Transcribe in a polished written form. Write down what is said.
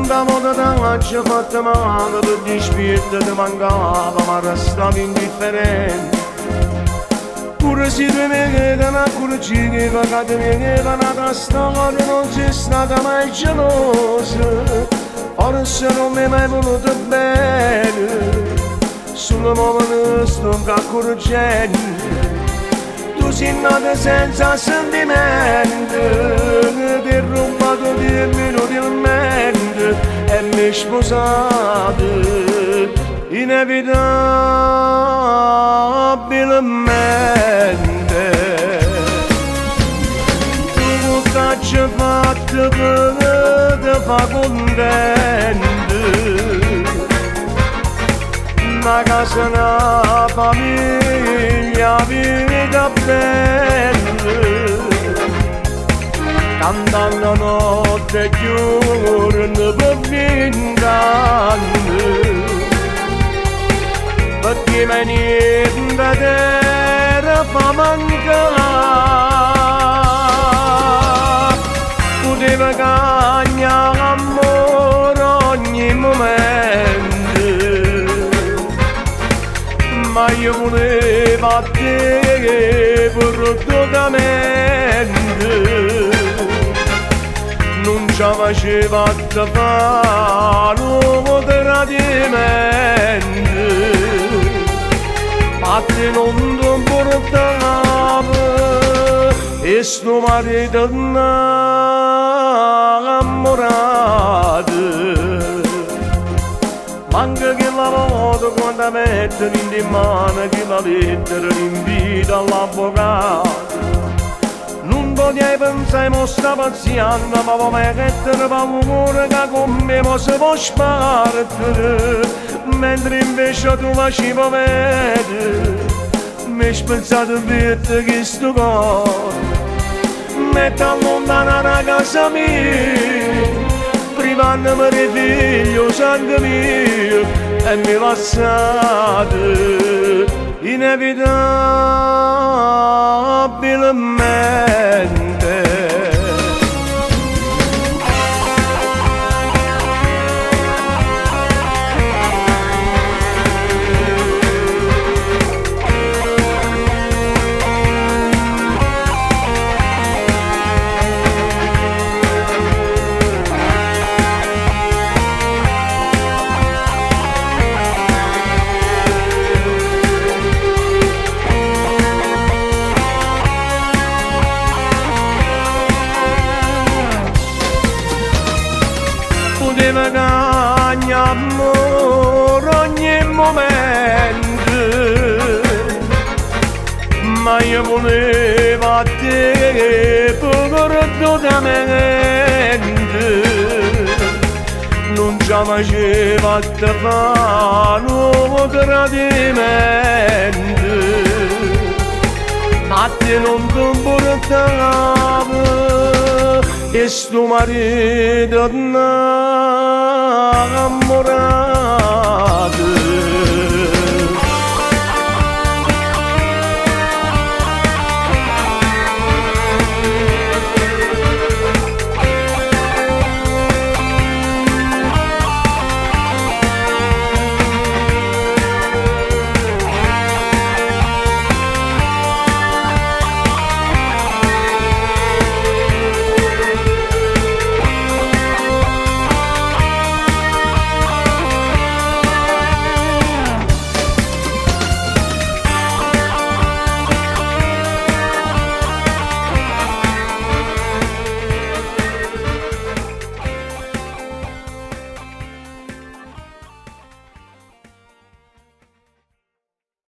Da moda da ci fatta male, tutti i spiriti ti mancava, ma restavi indifferente. Pure se tu mi chiedano ancora ci che pagate mi chiedano da storia non c'è stata mai gelosa. Forse non mi hai mai voluto bene, sulle muove sto ancora gente. Tu sei nata senza sentimento, ti hai rubato 10 minuti il mente e mi hai sposato inevitabilmente. Tu che ci hai fatto per te fa contento, una casa, una famiglia, vita bella, cantando la notte giorno per vent'anni, perché me niente terra fa mancare, poteva cagnare amore ogni momento. Ma io volevo a te perdutamente, non ci faceva a te fare un tradimento, ma te non ti portava e sto marito innamorato. Manca che la moto quando mettere in mano che la lettera l'invita all'avvocato. Non potevi pensare mo sta pazienza, ma come lettere paura che con me mo si può spartere, mentre invece tu facevi vedere, mi hai spezzato per te che sto cuore, metti a allontanare la casa mia, privandomi di figlio sangue mio e mi passate inevitabilmente. Poteva cagnare amore ogni momento, ma io volevo a te perdutamente, non ci faceva a te fare un tradimento, ma te non ti portava e sto marito innamorato.